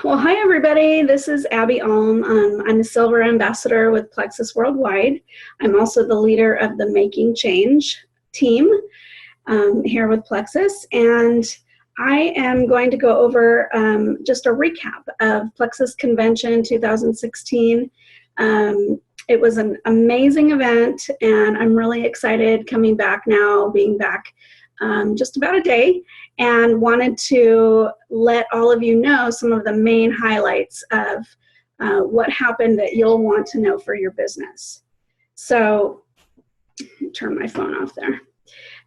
Well, hi everybody. This is Abby Alm. I'm a Silver Ambassador with Plexus Worldwide. I'm also the leader of the Making Change team here with Plexus, and I am going to go over just a recap of Plexus Convention 2016. It was an amazing event, and I'm really excited coming back now, being back just about a day, and wanted to let all of you know some of the main highlights of what happened that you'll want to know for your business. So, turn my phone off there.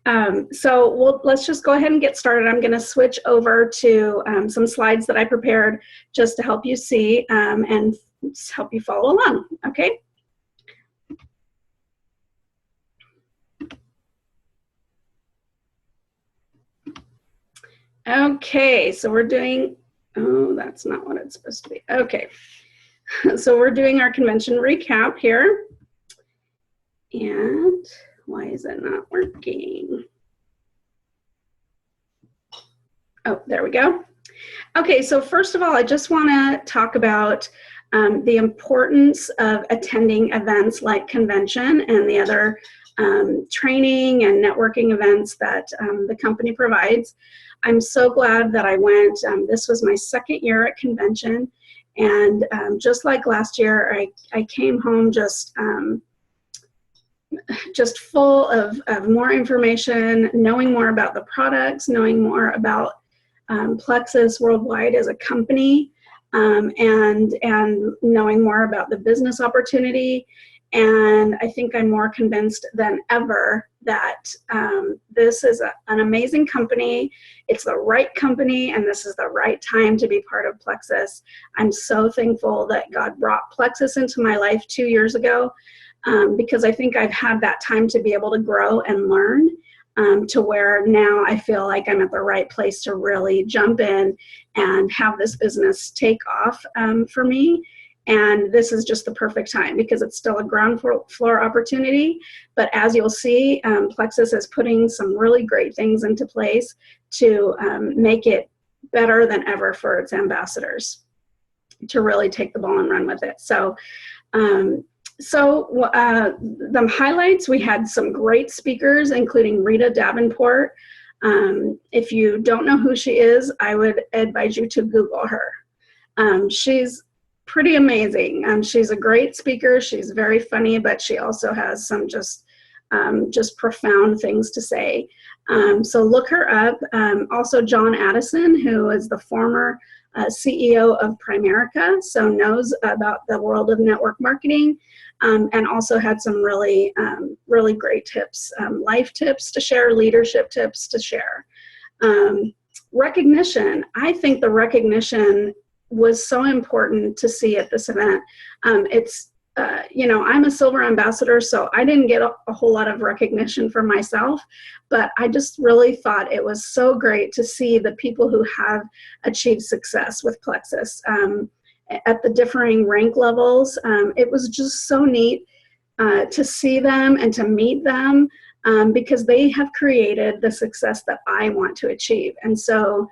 Let's just go ahead and get started. I'm going to switch over to some slides that I prepared just to help you see and help you follow along, okay? Okay, so we're doing, oh, that's not what it's supposed to be. Okay, so we're doing our convention recap here. And why is it not working? Oh, there we go. Okay, so first of all, I just want to talk about the importance of attending events like convention and the other training and networking events that the company provides. I'm so glad that I went. This was my second year at convention, and just like last year, I came home just full of more information, knowing more about the products, knowing more about Plexus Worldwide as a company, and knowing more about the business opportunity. And I think I'm more convinced than ever that this is an amazing company. It's the right company, and this is the right time to be part of Plexus. I'm so thankful that God brought Plexus into my life 2 years ago, because I think I've had that time to be able to grow and learn to where now I feel like I'm at the right place to really jump in and have this business take off for me. And this is just the perfect time because it's still a ground floor opportunity. But as you'll see, Plexus is putting some really great things into place to make it better than ever for its ambassadors to really take the ball and run with it. So, the highlights, we had some great speakers, including Rita Davenport. If you don't know who she is, I would advise you to Google her. She's pretty amazing. She's a great speaker. She's very funny, but she also has some just profound things to say. So look her up. Also John Addison, who is the former CEO of Primerica, so knows about the world of network marketing, and also had some really great tips, life tips to share, leadership tips to share. Recognition. I think the recognition was so important to see at this event. I'm a Silver Ambassador, so I didn't get a whole lot of recognition for myself, but I just really thought it was so great to see the people who have achieved success with Plexus at the differing rank levels. It was just so neat to see them and to meet them because they have created the success that I want to achieve. And so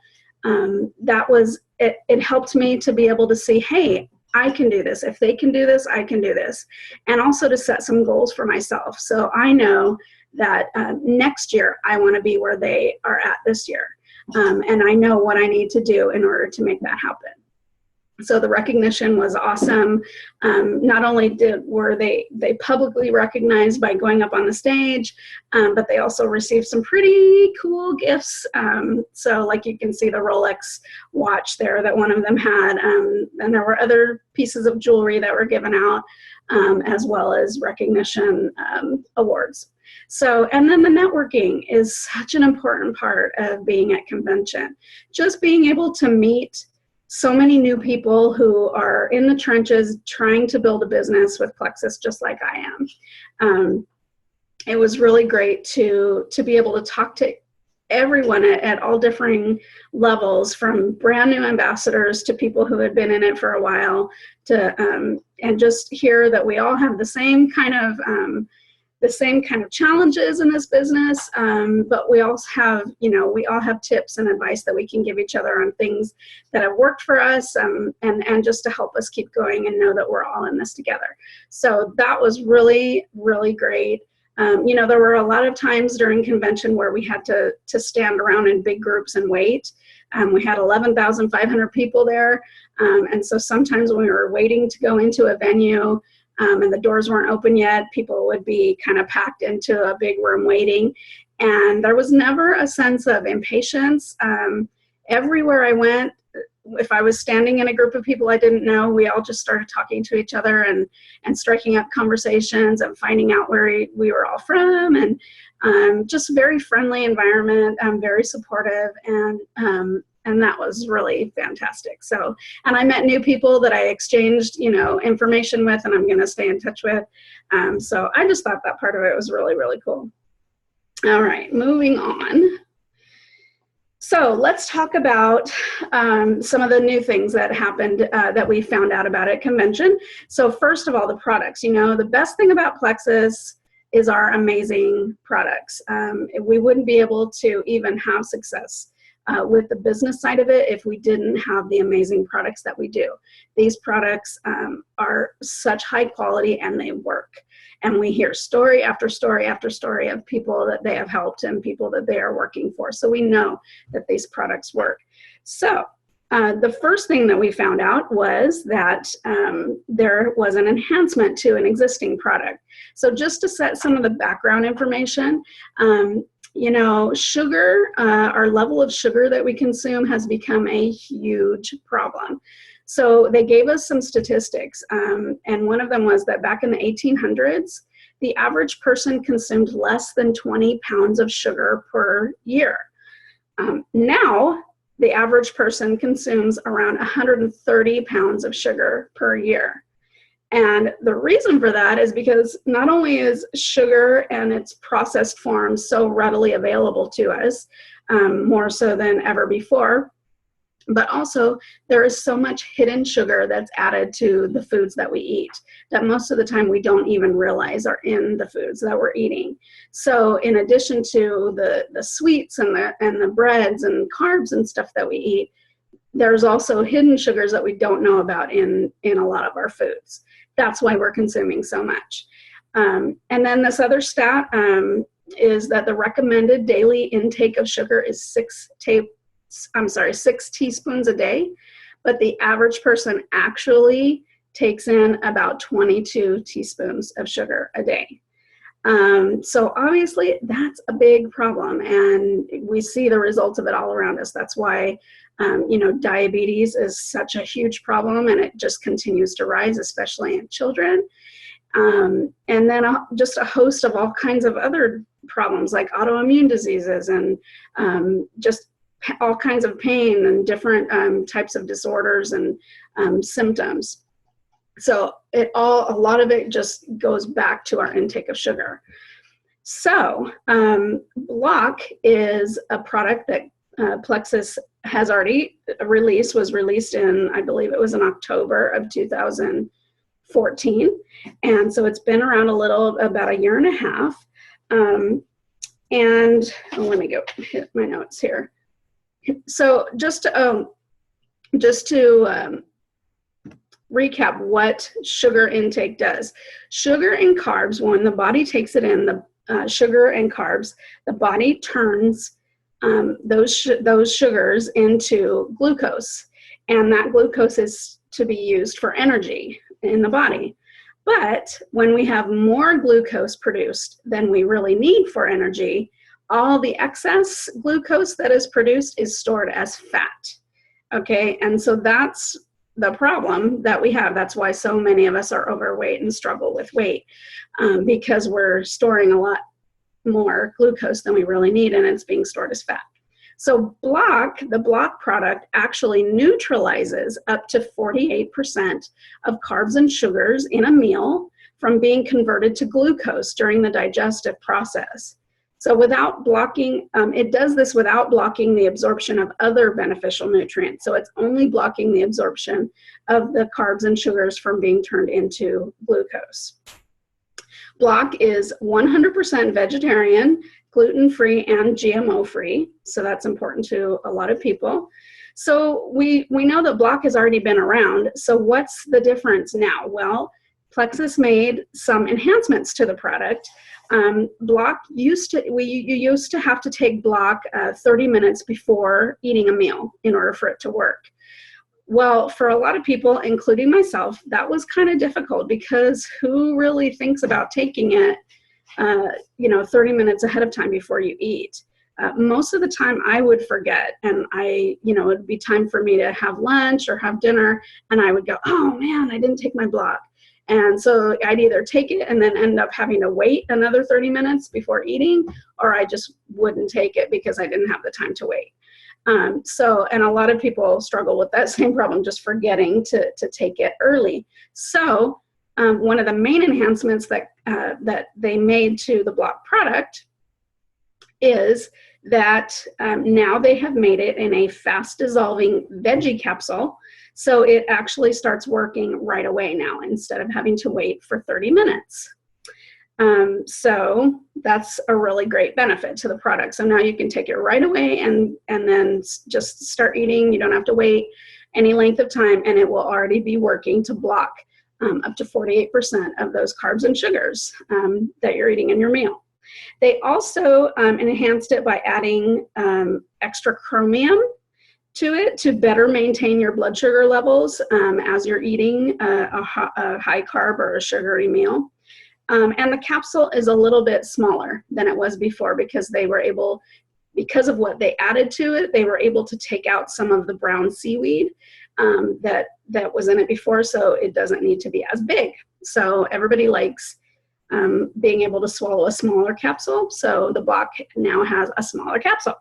it helped me to be able to see, hey, I can do this. If they can do this, I can do this. And also to set some goals for myself. So I know that next year I want to be where they are at this year. And I know what I need to do in order to make that happen. So the recognition was awesome. Not only were they publicly recognized by going up on the stage, but they also received some pretty cool gifts. So like you can see the Rolex watch there that one of them had, and there were other pieces of jewelry that were given out, as well as recognition awards. So, and then the networking is such an important part of being at convention. Just being able to meet so many new people who are in the trenches trying to build a business with Plexus just like I am. It was really great to be able to talk to everyone at all differing levels, from brand new ambassadors to people who had been in it for a while, to and just hear that we all have the same kind of the same kind of challenges in this business, but we also have, we all have tips and advice that we can give each other on things that have worked for us, and just to help us keep going and know that we're all in this together. So that was really, really great. There were a lot of times during convention where we had to stand around in big groups and wait. We had 11,500 people there, and so sometimes when we were waiting to go into a venue, and the doors weren't open yet, people would be kind of packed into a big room waiting. And there was never a sense of impatience. Everywhere I went, if I was standing in a group of people I didn't know, we all just started talking to each other and striking up conversations and finding out where we were all from, and just very friendly environment, very supportive, and that was really fantastic. So, and I met new people that I exchanged, information with, and I'm going to stay in touch with. So I just thought that part of it was really, really cool. All right, moving on. So let's talk about some of the new things that happened that we found out about at convention. So first of all, the products. The best thing about Plexus is our amazing products. We wouldn't be able to even have success with the business side of it if we didn't have the amazing products that we do. These products are such high quality, and they work. And we hear story after story after story of people that they have helped and people that they are working for. So we know that these products work. So the first thing that we found out was that there was an enhancement to an existing product. So just to set some of the background information, sugar, our level of sugar that we consume has become a huge problem. So they gave us some statistics, and one of them was that back in the 1800s, the average person consumed less than 20 pounds of sugar per year. Now, the average person consumes around 130 pounds of sugar per year. And the reason for that is because not only is sugar and its processed forms so readily available to us, more so than ever before, but also there is so much hidden sugar that's added to the foods that we eat that most of the time we don't even realize are in the foods that we're eating. So in addition to the sweets and the breads and carbs and stuff that we eat, there's also hidden sugars that we don't know about in a lot of our foods. That's why we're consuming so much. And then this other stat is that the recommended daily intake of sugar is 6 teaspoons a day, but the average person actually takes in about 22 teaspoons of sugar a day. So obviously that's a big problem, and we see the results of it all around us. That's why diabetes is such a huge problem, and it just continues to rise, especially in children. And then just a host of all kinds of other problems like autoimmune diseases and just all kinds of pain and different types of disorders and symptoms. So a lot of it just goes back to our intake of sugar. So Block is a product that Plexus has already was released in, I believe it was in October of 2014. And so it's been around about a year and a half. Let me go hit my notes here. So just to recap what sugar intake does. Sugar and carbs, when the body takes it in, the sugar and carbs, the body turns those sugars into glucose, and that glucose is to be used for energy in the body. But when we have more glucose produced than we really need for energy, all the excess glucose that is produced is stored as fat. Okay, and so that's the problem that we have. That's why so many of us are overweight and struggle with weight, because we're storing a lot more glucose than we really need, and it's being stored as fat. So the Block product actually neutralizes up to 48% of carbs and sugars in a meal from being converted to glucose during the digestive process. So without blocking, it does this without blocking the absorption of other beneficial nutrients. So it's only blocking the absorption of the carbs and sugars from being turned into glucose. Block is 100% vegetarian, gluten-free, and GMO-free. So that's important to a lot of people. So we know that Block has already been around. So what's the difference now? Well, Plexus made some enhancements to the product. Block you used to have to take Block 30 minutes before eating a meal in order for it to work. Well, for a lot of people, including myself, that was kind of difficult because who really thinks about taking it, 30 minutes ahead of time before you eat? Most of the time I would forget, and it'd be time for me to have lunch or have dinner, and I would go, oh man, I didn't take my Block. And so I'd either take it and then end up having to wait another 30 minutes before eating, or I just wouldn't take it because I didn't have the time to wait. And a lot of people struggle with that same problem, just forgetting to take it early. So one of the main enhancements that they made to the Block product is that now they have made it in a fast dissolving veggie capsule. So it actually starts working right away now instead of having to wait for 30 minutes. So that's a really great benefit to the product. So now you can take it right away and then just start eating. You don't have to wait any length of time, and it will already be working to block up to 48% of those carbs and sugars that you're eating in your meal. They also enhanced it by adding extra chromium to it to better maintain your blood sugar levels as you're eating a high carb or a sugary meal. And the capsule is a little bit smaller than it was before because of what they added to it, they were able to take out some of the brown seaweed that was in it before, so it doesn't need to be as big. So everybody likes being able to swallow a smaller capsule, so the Block now has a smaller capsule.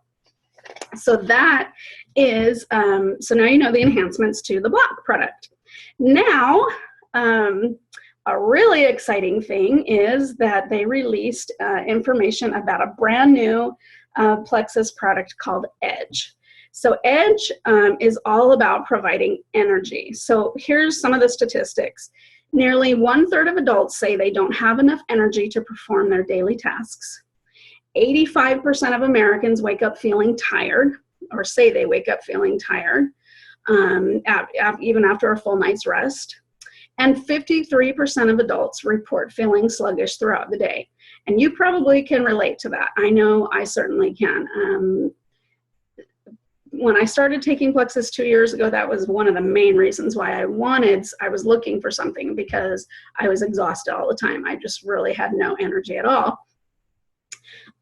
So that is, so now you know the enhancements to the Block product. Now, a really exciting thing is that they released information about a brand new Plexus product called Edge. So Edge is all about providing energy. So here's some of the statistics. Nearly 1/3 of adults say they don't have enough energy to perform their daily tasks. 85% of Americans wake up feeling tired, or say they wake up feeling tired, even after a full night's rest. And 53% of adults report feeling sluggish throughout the day. And you probably can relate to that. I know I certainly can. When I started taking Plexus 2 years ago, that was one of the main reasons why I was looking for something, because I was exhausted all the time. I just really had no energy at all.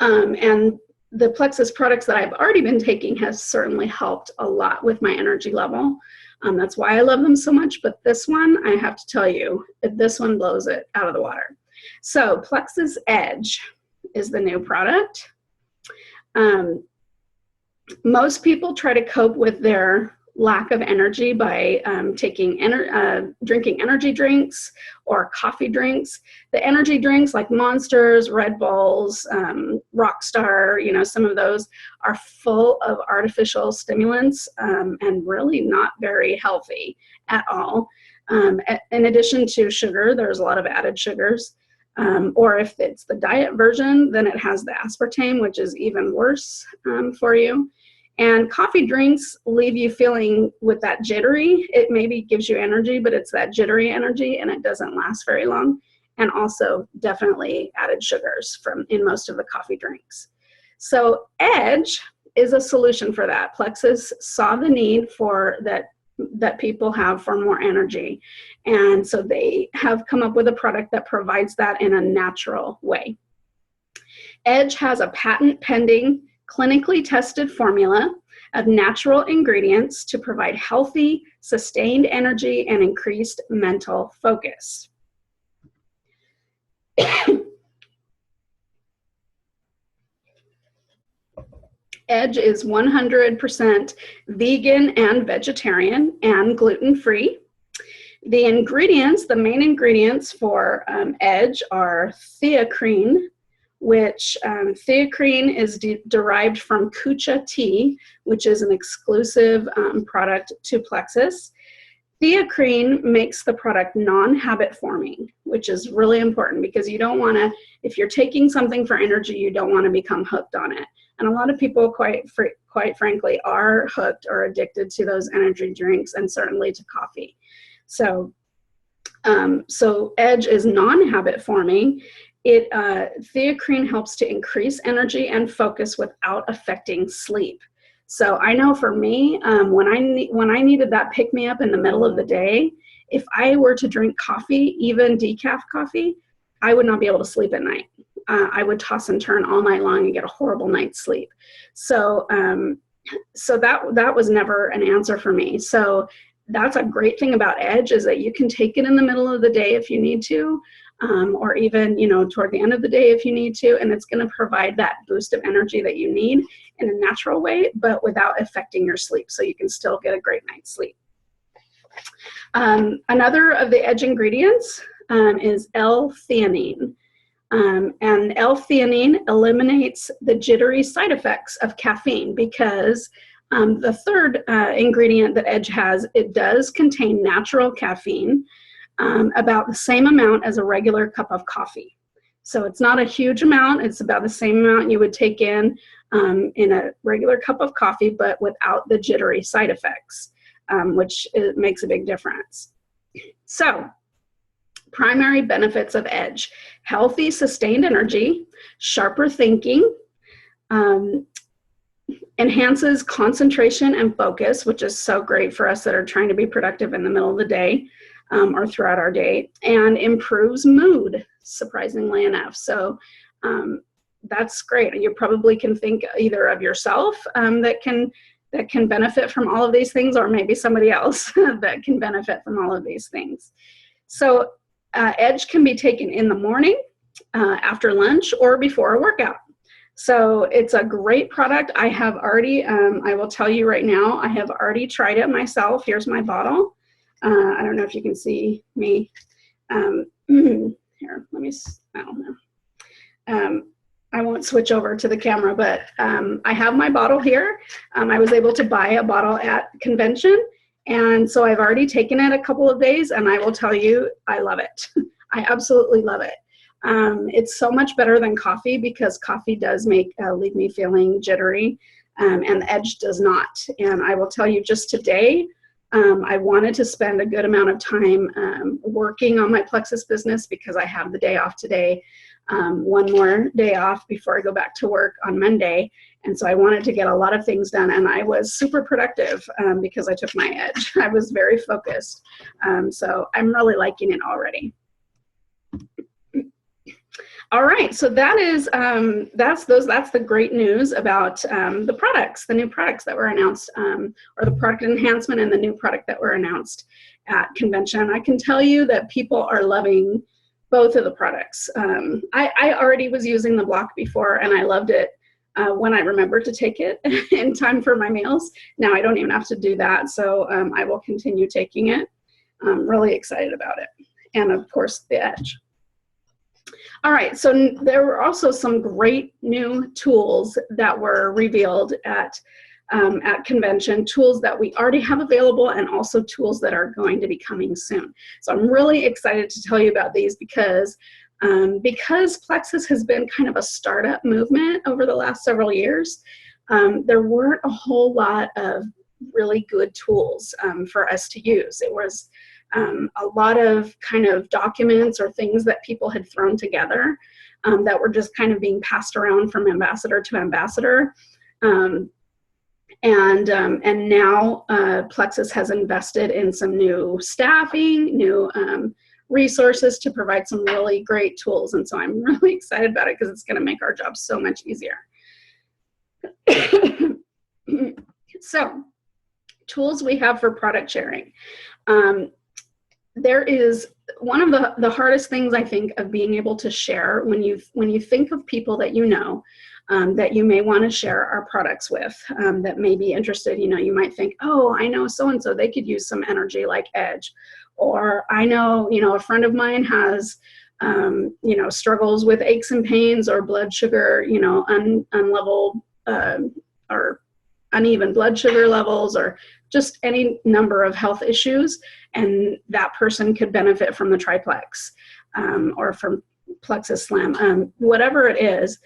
And the Plexus products that I've already been taking has certainly helped a lot with my energy level. That's why I love them so much, but this one, I have to tell you, this one blows it out of the water. So Plexus Edge is the new product. Most people try to cope with their lack of energy by drinking energy drinks or coffee drinks. The energy drinks like Monsters, Red Bulls, Rockstar, some of those are full of artificial stimulants and really not very healthy at all. In addition to sugar, there's a lot of added sugars. Or if it's the diet version, then it has the aspartame, which is even worse for you. And coffee drinks leave you feeling with that jittery. It maybe gives you energy, but it's that jittery energy, and it doesn't last very long. And also definitely added sugars in most of the coffee drinks. So Edge is a solution for that. Plexus saw the need for that people have for more energy. And so they have come up with a product that provides that in a natural way. Edge has a patent pending, clinically tested formula of natural ingredients to provide healthy, sustained energy and increased mental focus. Edge is 100% vegan and vegetarian and gluten-free. The main ingredients for Edge are theacrine, which theacrine is derived from kucha tea, which is an exclusive product to Plexus. Theacrine makes the product non-habit forming, which is really important because you don't want to, if you're taking something for energy, you don't want to become hooked on it. And a lot of people, quite frankly, are hooked or addicted to those energy drinks and certainly to coffee. So, so Edge is non-habit forming. Theacrine helps to increase energy and focus without affecting sleep. So I know for me, when I needed that pick-me-up in the middle of the day, if I were to drink coffee, even decaf coffee, I would not be able to sleep at night. I would toss and turn all night long and get a horrible night's sleep. So, so that was never an answer for me. So that's a great thing about Edge, is that you can take it in the middle of the day if you need to, or even, you know, toward the end of the day if you need to, and it's going to provide that boost of energy that you need in a natural way, but without affecting your sleep, so you can still get a great night's sleep. Another of the Edge ingredients is L-theanine. And L-theanine eliminates the jittery side effects of caffeine, because the third ingredient that Edge has, it does contain natural caffeine, about the same amount as a regular cup of coffee. So it's not a huge amount. It's about the same amount you would take in a regular cup of coffee, but without the jittery side effects, which makes a big difference. So, primary benefits of Edge: healthy, sustained energy, sharper thinking, enhances concentration and focus, which is so great for us that are trying to be productive in the middle of the day or throughout our day, and improves mood, surprisingly enough. So that's great. You probably can think either of yourself that can benefit from all of these things, or maybe somebody else that can benefit from all of these things. So Edge can be taken in the morning, after lunch, or before a workout. So it's a great product. I have already, I will tell you right now, I have already tried it myself. Here's my bottle. I don't know if you can see me. Here, let me, I don't know. I won't switch over to the camera, but I have my bottle here. I was able to buy a bottle at convention, and so I've already taken it a couple of days, and I will tell you, I love it. I absolutely love it. It's so much better than coffee, because coffee does leave me feeling jittery, and the Edge does not. And I will tell you, just today, I wanted to spend a good amount of time working on my Plexus business, because I have the day off today, one more day off before I go back to work on Monday. And so I wanted to get a lot of things done, and I was super productive because I took my Edge. I was very focused. So I'm really liking it already. All right, so that is that's the great news about the products, the new products that were announced, or the product enhancement and the new product that were announced at convention. I can tell you that people are loving both of the products. I already was using the block before, and I loved it when I remembered to take it in time for my meals. Now I don't even have to do that, so I will continue taking it. I'm really excited about it, and of course the Edge. All right, so there were also some great new tools that were revealed at convention, tools that we already have available, and also tools that are going to be coming soon. So I'm really excited to tell you about these, because Plexus has been kind of a startup movement over the last several years. There weren't a whole lot of really good tools for us to use. It was a lot of kind of documents or things that people had thrown together that were just kind of being passed around from ambassador to ambassador. And now Plexus has invested in some new staffing, new resources to provide some really great tools. And so I'm really excited about it, because it's going to make our job so much easier. So, tools we have for product sharing. There is one of the hardest things, I think, of being able to share when you think of people that you know, that you may want to share our products with, that may be interested. You know, you might think, oh, I know so-and-so, they could use some energy like Edge. Or I know, a friend of mine has, struggles with aches and pains or blood sugar, unlevel, or uneven blood sugar levels or just any number of health issues, and that person could benefit from the triplex or from Plexus Slam, whatever it is.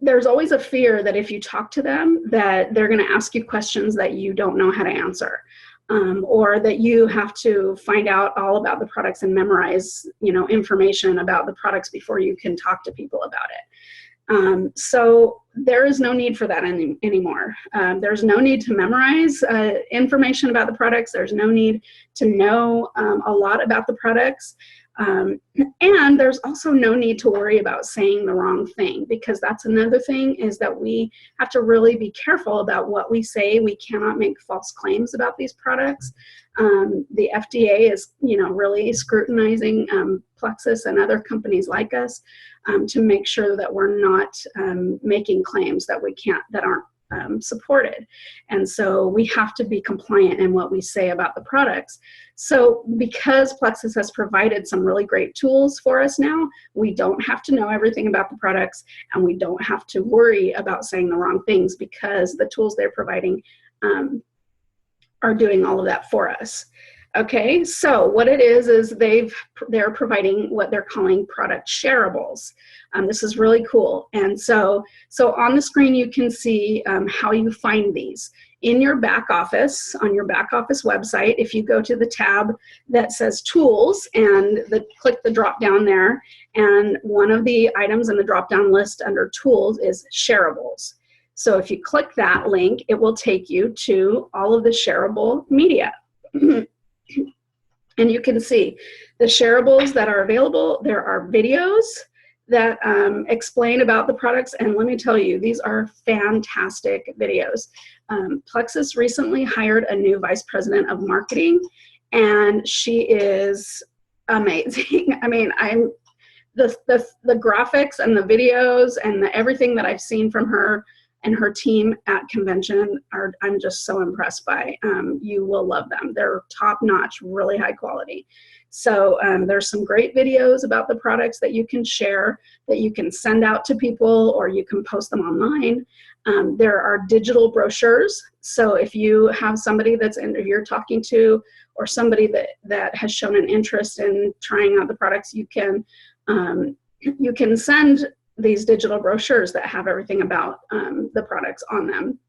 There's always a fear that if you talk to them that they're going to ask you questions that you don't know how to answer, or that you have to find out all about the products and memorize, information about the products before you can talk to people about it. So there is no need for that anymore. There's no need to memorize information about the products. There's no need to know a lot about the products. And there's also no need to worry about saying the wrong thing, because that's another thing, is that we have to really be careful about what we say. We cannot make false claims about these products. The FDA is, really scrutinizing Plexus and other companies like us to make sure that we're not making claims that aren't supported. And so we have to be compliant in what we say about the products. So because Plexus has provided some really great tools for us now, we don't have to know everything about the products, and we don't have to worry about saying the wrong things, because the tools they're providing are doing all of that for us. Okay, so what it is they're providing what they're calling product shareables. This is really cool. And so on the screen you can see how you find these. In your back office, on your back office website, if you go to the tab that says Tools and click the drop down there, and one of the items in the drop down list under Tools is Shareables. So if you click that link, it will take you to all of the shareable media. And you can see the shareables that are available. There are videos that explain about the products, and let me tell you, these are fantastic videos. Plexus recently hired a new vice president of marketing, and she is amazing. I mean, the graphics and the videos and everything that I've seen from her and her team at convention I'm just so impressed by. You will love them. They're top-notch, really high quality. So there's some great videos about the products that you can share, that you can send out to people, or you can post them online. There are digital brochures. So if you have somebody you're talking to, or somebody that has shown an interest in trying out the products, you can send these digital brochures that have everything about the products on them.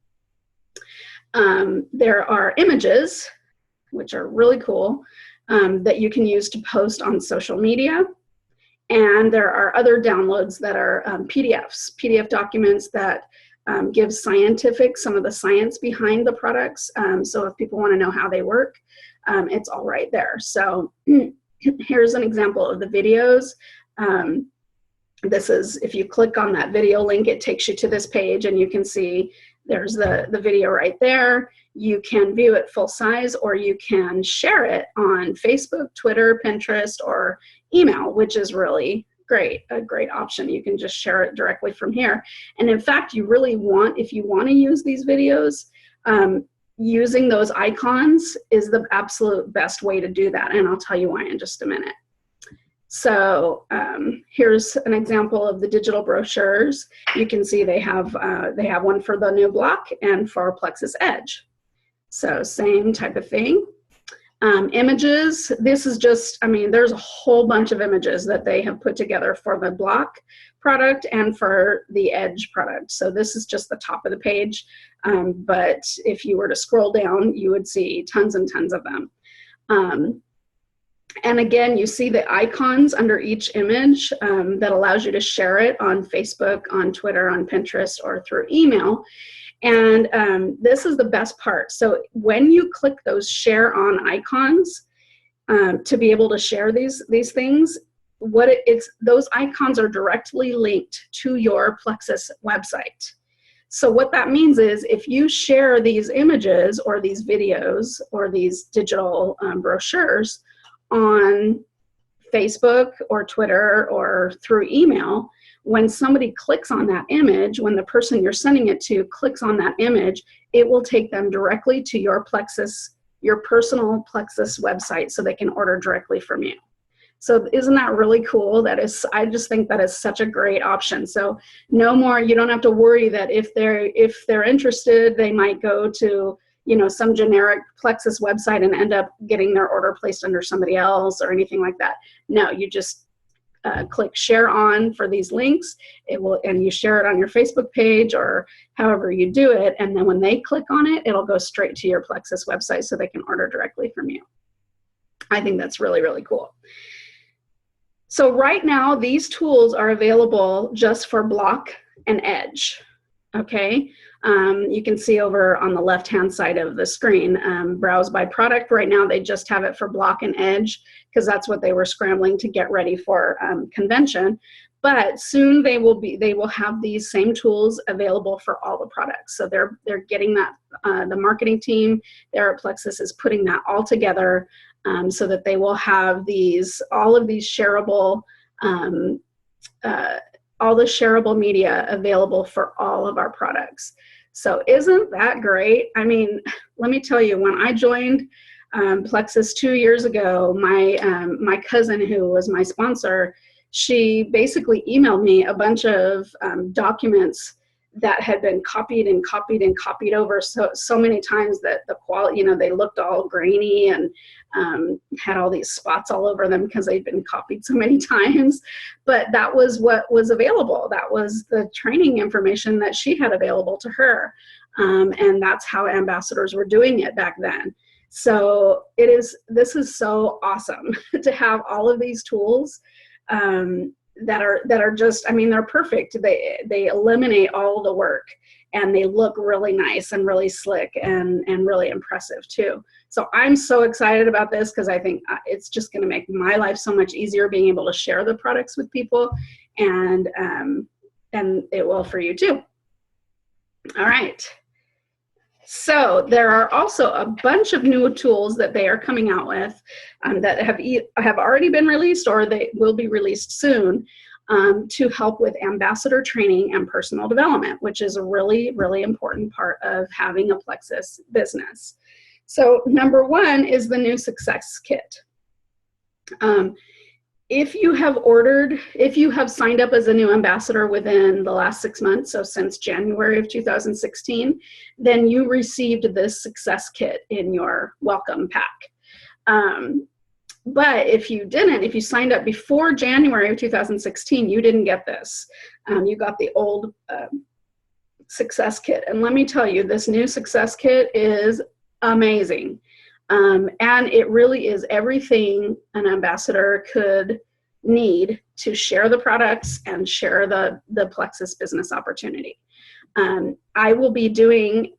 There are images, which are really cool, that you can use to post on social media. And there are other downloads that are PDF documents that give some of the science behind the products. So if people want to know how they work, it's all right there. So here's an example of the videos. This is, if you click on that video link, it takes you to this page, and you can see there's the video right there. You can view it full size, or you can share it on Facebook, Twitter, Pinterest, or email, which is really great, a great option. You can just share it directly from here. And in fact, if you want to use these videos, using those icons is the absolute best way to do that. And I'll tell you why in just a minute. So here's an example of the digital brochures. You can see they have one for the new block and for Plexus Edge. So same type of thing. Images, this is just, there's a whole bunch of images that they have put together for the block product and for the Edge product. So this is just the top of the page, but if you were to scroll down, you would see tons and tons of them. And again, you see the icons under each image that allows you to share it on Facebook, on Twitter, on Pinterest, or through email. And this is the best part. So when you click those share on icons to be able to share these things, those icons are directly linked to your Plexus website. So what that means is if you share these images or these videos or these digital brochures on Facebook or Twitter or through email, when somebody clicks on that image, when the person you're sending it to clicks on that image, it will take them directly to your personal Plexus website, so they can order directly from you. So isn't that really cool? I just think that is such a great option. So no more, you don't have to worry that if they're interested, they might go to, some generic Plexus website and end up getting their order placed under somebody else or anything like that. No, you just click share on for these links. And you share it on your Facebook page or however you do it. And then when they click on it, it'll go straight to your Plexus website so they can order directly from you. I think that's really, really cool. So right now, these tools are available just for Block and Edge. Okay, you can see over on the left-hand side of the screen, browse by product. Right now, they just have it for Block and Edge because that's what they were scrambling to get ready for convention. But soon they will have these same tools available for all the products. So they're getting that. The marketing team there at Plexus is putting that all together so that they will have all of these shareable. All the shareable media available for all of our products. So isn't that great? I mean, let me tell you, when I joined Plexus 2 years ago, my cousin, who was my sponsor, she basically emailed me a bunch of documents that had been copied and copied and copied over so many times that the quality, they looked all grainy and had all these spots all over them because they'd been copied so many times. But that was what was available. That was the training information that she had available to her. And that's how ambassadors were doing it back then. So this is so awesome to have all of these tools that are just, I mean, they're perfect. They eliminate all the work and they look really nice and really slick and really impressive too. So I'm so excited about this because I think it's just going to make my life so much easier being able to share the products with people, and it will for you too. All right. So there are also a bunch of new tools that they are coming out with that have already been released or they will be released soon to help with ambassador training and personal development, which is a really, really important part of having a Plexus business. So number one is the new Success Kit. If you have signed up as a new ambassador within the last 6 months, so since January of 2016, then you received this Success Kit in your welcome pack. But if you signed up before January of 2016, you didn't get this. You got the old Success Kit. And let me tell you, this new Success Kit is amazing. And it really is everything an ambassador could need to share the products and share the Plexus business opportunity. I will be doing,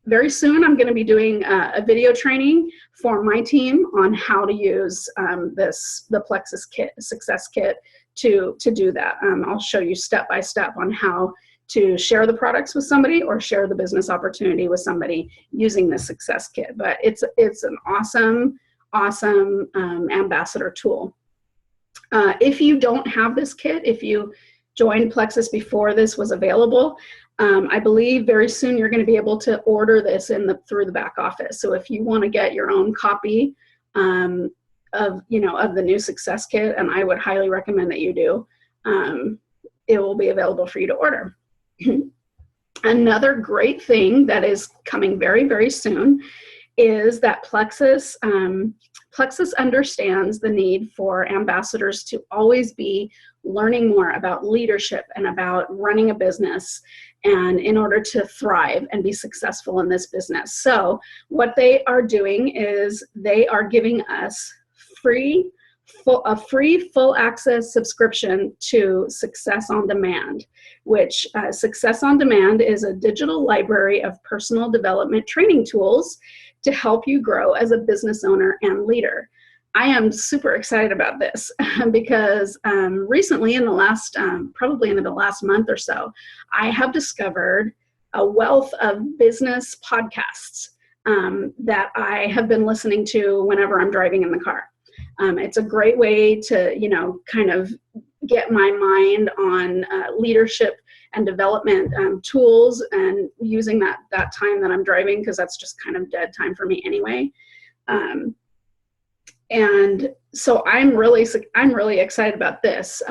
very soon, I'm going to be doing a video training for my team on how to use the Plexus Kit, Success Kit to do that. I'll show you step by step on how to share the products with somebody or share the business opportunity with somebody using the Success Kit. But it's an awesome ambassador tool. If you don't have this kit, if you joined Plexus before this was available, I believe very soon you're going to be able to order this through the back office. So if you want to get your own copy of the new Success Kit, and I would highly recommend that you do, it will be available for you to order. Another great thing that is coming very, very soon is that Plexus understands the need for ambassadors to always be learning more about leadership and about running a business, and in order to thrive and be successful in this business. So what they are doing is they are giving us a free full access subscription to Success on Demand, which Success on Demand is a digital library of personal development training tools to help you grow as a business owner and leader. I am super excited about this because recently probably in the last month or so, I have discovered a wealth of business podcasts that I have been listening to whenever I'm driving in the car. It's a great way to, kind of get my mind on leadership and development tools, and using that time that I'm driving, because that's just kind of dead time for me anyway. And so I'm really excited about this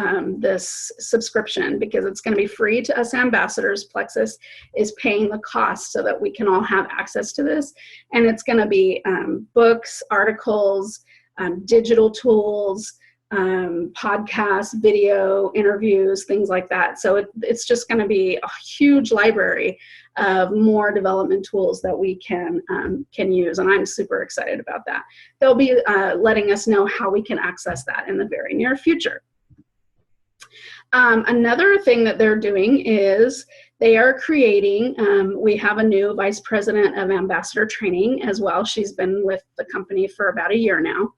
subscription, because it's going to be free to us ambassadors. Plexus is paying the cost so that we can all have access to this, and it's going to be books, articles, digital tools, podcasts, video, interviews, things like that. So it's just going to be a huge library of more development tools that we can use, and I'm super excited about that. They'll be letting us know how we can access that in the very near future. Another thing that they're doing is they are creating, we have a new vice president of ambassador training as well. She's been with the company for about a year now.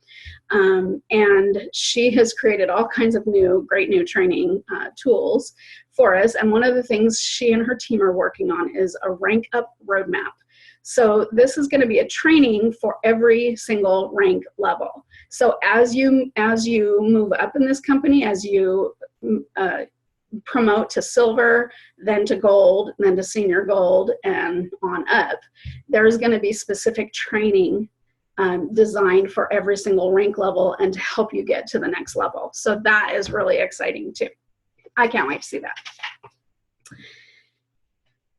And she has created all kinds of great new training tools for us. And one of the things she and her team are working on is a rank up roadmap. So this is going to be a training for every single rank level. So as you move up in this company, as you promote to silver, then to gold, then to senior gold, and on up, there's going to be specific training designed for every single rank level and to help you get to the next level. So that is really exciting too. I can't wait to see that.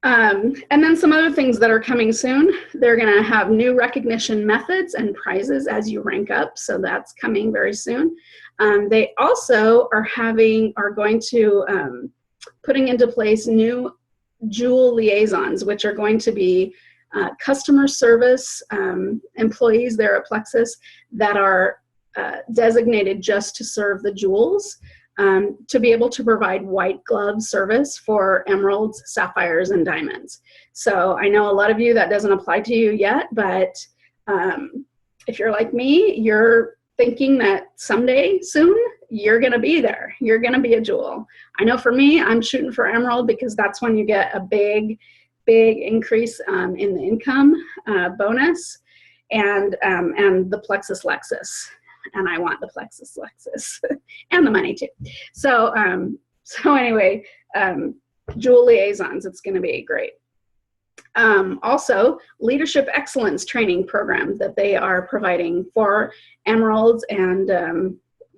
And then some other things that are coming soon. They're going to have new recognition methods and prizes as you rank up. So that's coming very soon. They also are going to putting into place new jewel liaisons, which are going to be customer service employees there at Plexus that are designated just to serve the jewels, to be able to provide white glove service for emeralds, sapphires, and diamonds. So I know a lot of you that doesn't apply to you yet, but if you're like me, you're thinking that someday soon you're going to be there. You're going to be a jewel. I know for me, I'm shooting for emerald because that's when you get a big increase in the income bonus, and the Plexus Lexus. And I want the Plexus Lexus and the money too. So anyway, jewel liaisons, it's going to be great. Also, leadership excellence training program that they are providing for emeralds and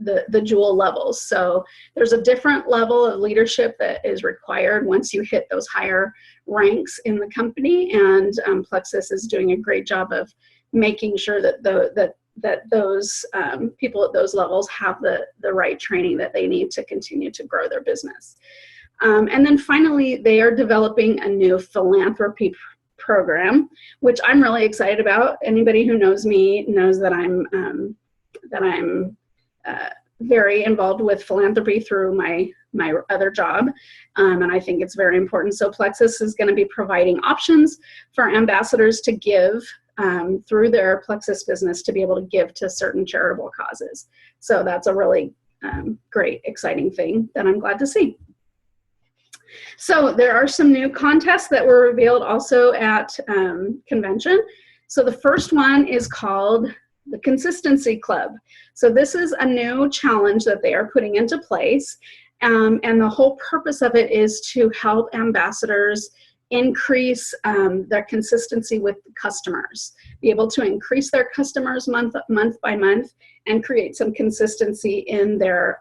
the jewel levels. So there's a different level of leadership that is required once you hit those higher ranks in the company, and Plexus is doing a great job of making sure that those people at those levels have the right training that they need to continue to grow their business. And then finally, they are developing a new philanthropy program, which I'm really excited about. Anybody who knows me knows that I'm very involved with philanthropy through my other job, and I think it's very important. So Plexus is going to be providing options for ambassadors to give through their Plexus business, to be able to give to certain charitable causes. So that's a really great, exciting thing that I'm glad to see. So there are some new contests that were revealed also at convention. So the first one is called the Consistency Club. So this is a new challenge that they are putting into place. And the whole purpose of it is to help ambassadors increase their consistency with customers, be able to increase their customers month by month, and create some consistency in their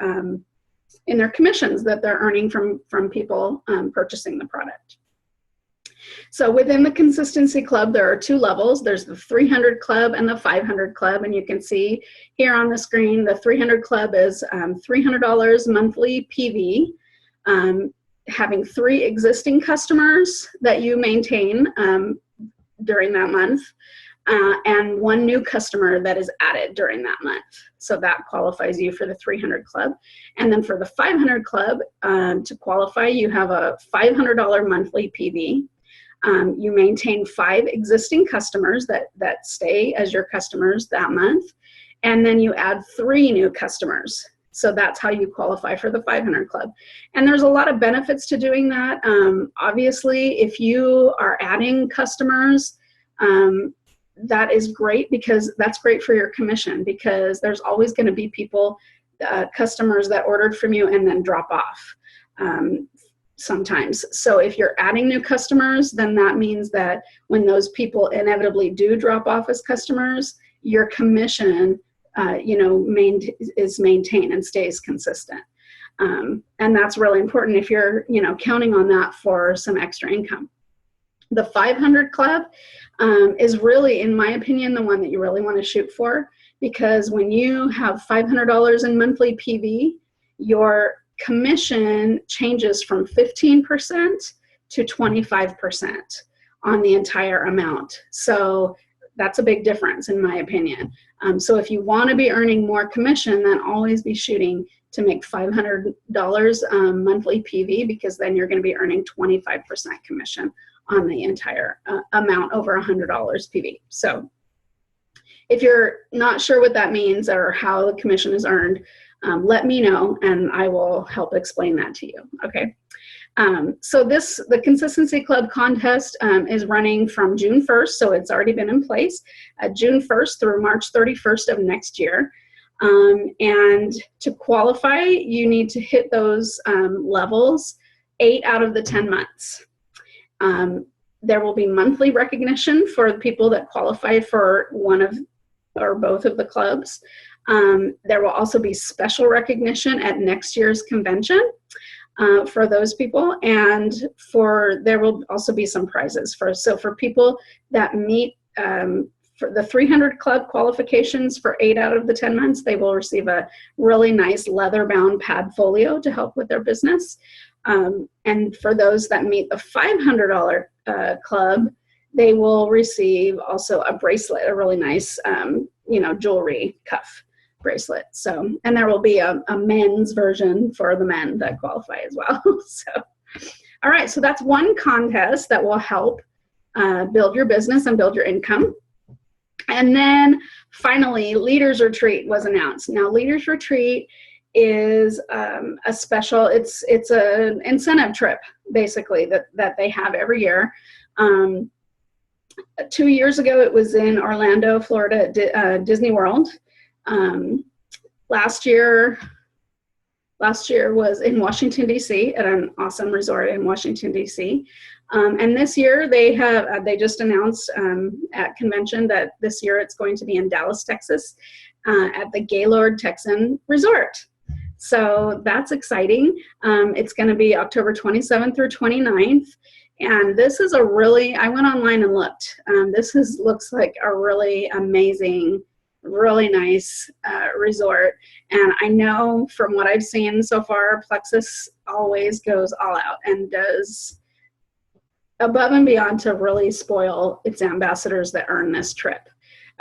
commissions that they're earning from people purchasing the product. So within the Consistency Club, there are two levels. There's the 300 Club and the 500 Club, and you can see here on the screen, the 300 Club is $300 monthly PV, having 3 existing customers that you maintain during that month, and 1 new customer that is added during that month. So that qualifies you for the 300 Club. And then for the 500 Club, to qualify, you have a $500 monthly PV. You maintain 5 existing customers that stay as your customers that month, and then you add 3 new customers. So that's how you qualify for the 500 Club. And there's a lot of benefits to doing that. Obviously, if you are adding customers, that is great, because that's great for your commission, because there's always going to be people, customers that ordered from you and then drop off sometimes. So if you're adding new customers, then that means that when those people inevitably do drop off as customers, your commission is maintained and stays consistent. And that's really important if you're, counting on that for some extra income. The 500 Club is really, in my opinion, the one that you really want to shoot for, because when you have $500 in monthly PV, your commission changes from 15% to 25% on the entire amount. So that's a big difference, in my opinion. So if you want to be earning more commission, then always be shooting to make $500 monthly PV, because then you're going to be earning 25% commission on the entire amount over $100 PV. So if you're not sure what that means or how the commission is earned, let me know and I will help explain that to you, okay? So the Consistency Club contest is running from June 1st, so it's already been in place, June 1st through March 31st of next year. And to qualify, you need to hit those levels 8 out of the 10 months. There will be monthly recognition for the people that qualify for one of or both of the clubs. There will also be special recognition at next year's convention for those people, and there will also be some prizes for people that meet for the 300 Club qualifications for 8 out of the 10 months. They will receive a really nice leather-bound pad folio to help with their business. And for those that meet the $500 club, they will receive also a bracelet, a really nice, jewelry cuff bracelet. So, and there will be a men's version for the men that qualify as well. So, all right, so that's one contest that will help build your business and build your income. And then finally, Leaders Retreat was announced. Now, Leaders Retreat is a special, it's an incentive trip, basically, that they have every year. 2 years ago, it was in Orlando, Florida, at Disney World. Last year was in Washington, D.C. at an awesome resort in Washington, D.C. And this year they just announced at convention that this year it's going to be in Dallas, Texas, at the Gaylord Texan Resort. So that's exciting. It's going to be October 27th through 29th. And this is I went online and looked. Looks like a really amazing, really nice resort. And I know from what I've seen so far, Plexus always goes all out and does above and beyond to really spoil its ambassadors that earn this trip.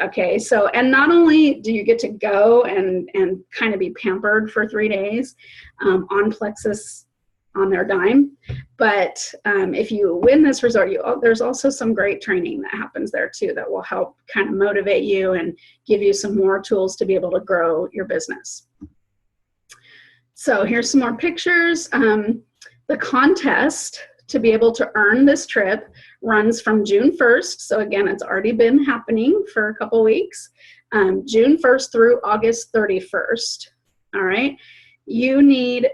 Okay, so, and not only do you get to go and kind of be pampered for 3 days on Plexus on their dime, but if you win this resort, there's also some great training that happens there too that will help kind of motivate you and give you some more tools to be able to grow your business. So here's some more pictures. The contest to be able to earn this trip runs from June 1st. So again, it's already been happening for a couple weeks. June 1st through August 31st. All right. You need,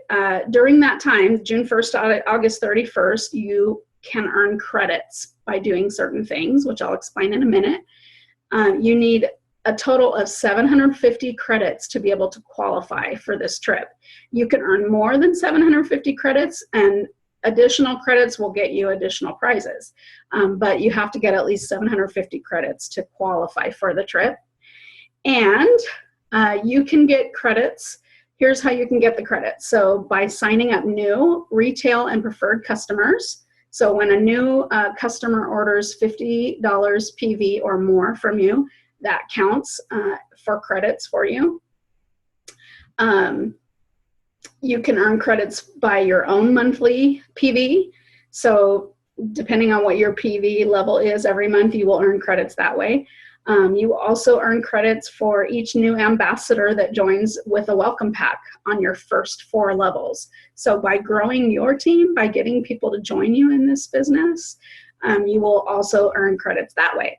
during that time, June 1st to August 31st, you can earn credits by doing certain things, which I'll explain in a minute. You need a total of 750 credits to be able to qualify for this trip. You can earn more than 750 credits, and additional credits will get you additional prizes. But you have to get at least 750 credits to qualify for the trip. And you can get credits. Here's how you can get the credits. So by signing up new retail and preferred customers. So when a new customer orders $50 PV or more from you, that counts for credits for you. You can earn credits by your own monthly PV. So depending on what your PV level is every month, you will earn credits that way. You also earn credits for each new ambassador that joins with a welcome pack on your first 4 levels. So by growing your team, by getting people to join you in this business, you will also earn credits that way.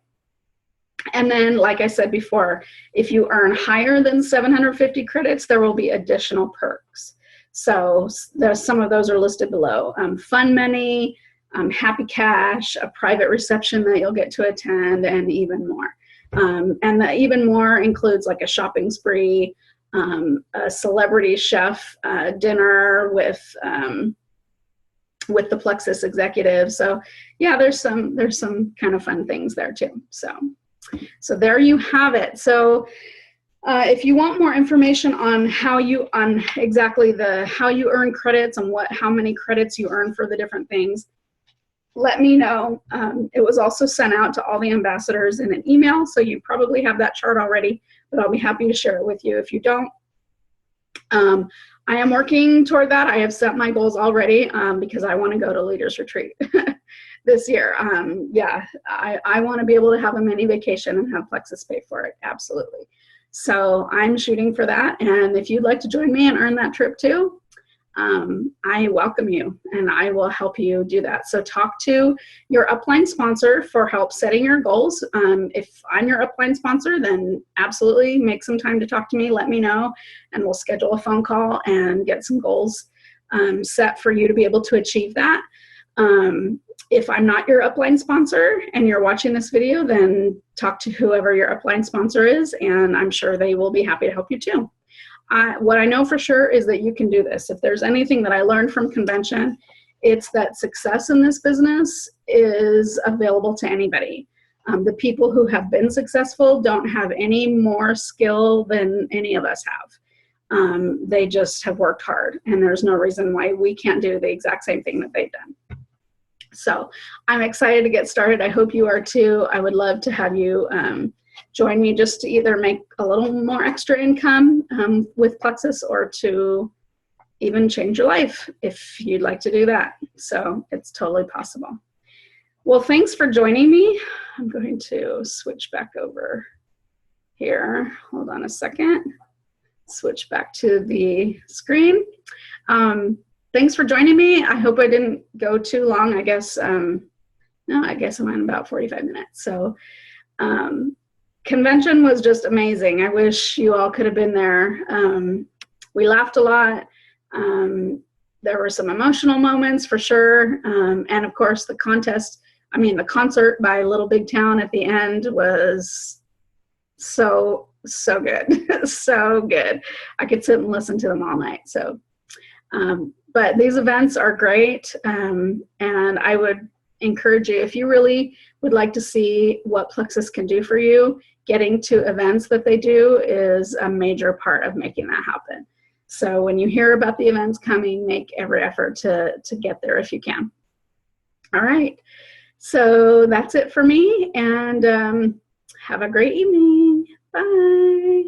And then, like I said before, if you earn higher than 750 credits, there will be additional perks. So some of those are listed below. Fun money, Happy Cash, a private reception that you'll get to attend, and even more. And the even more includes like a shopping spree, a celebrity chef dinner with the Plexus executives. So yeah, there's some kind of fun things there too. So there you have it. So if you want more information on how you earn credits and how many credits you earn for the different things, let me know. It was also sent out to all the ambassadors in an email, so you probably have that chart already, but I'll be happy to share it with you if you don't. I am working toward that. I have set my goals already because I want to go to Leaders Retreat this year. Yeah, I want to be able to have a mini vacation and have Plexus pay for it, absolutely. So I'm shooting for that, and if you'd like to join me and earn that trip too, I welcome you and I will help you do that. So talk to your upline sponsor for help setting your goals. If I'm your upline sponsor, then absolutely make some time to talk to me, let me know, and we'll schedule a phone call and get some goals set for you to be able to achieve that. If I'm not your upline sponsor and you're watching this video, then talk to whoever your upline sponsor is, and I'm sure they will be happy to help you too. What I know for sure is that you can do this. If there's anything that I learned from convention, it's that success in this business is available to anybody. The people who have been successful don't have any more skill than any of us have. They just have worked hard, and there's no reason why we can't do the exact same thing that they've done. So I'm excited to get started. I hope you are too. I would love to have you join me just to either make a little more extra income with Plexus, or to even change your life if you'd like to do that. So it's totally possible. Well, thanks for joining me. I'm going to switch back over here. Hold on a second. Switch back to the screen. Thanks for joining me. I hope I didn't go too long. I guess, no, I guess I went about 45 minutes. So convention was just amazing. I wish you all could have been there. We laughed a lot. There were some emotional moments for sure. And of course the concert by Little Big Town at the end was so good. So good. I could sit and listen to them all night. So, but these events are great. And I would encourage you, if you really would like to see what Plexus can do for you, getting to events that they do is a major part of making that happen. So when you hear about the events coming, make every effort to get there if you can. All right. So that's it for me, and have a great evening. Bye.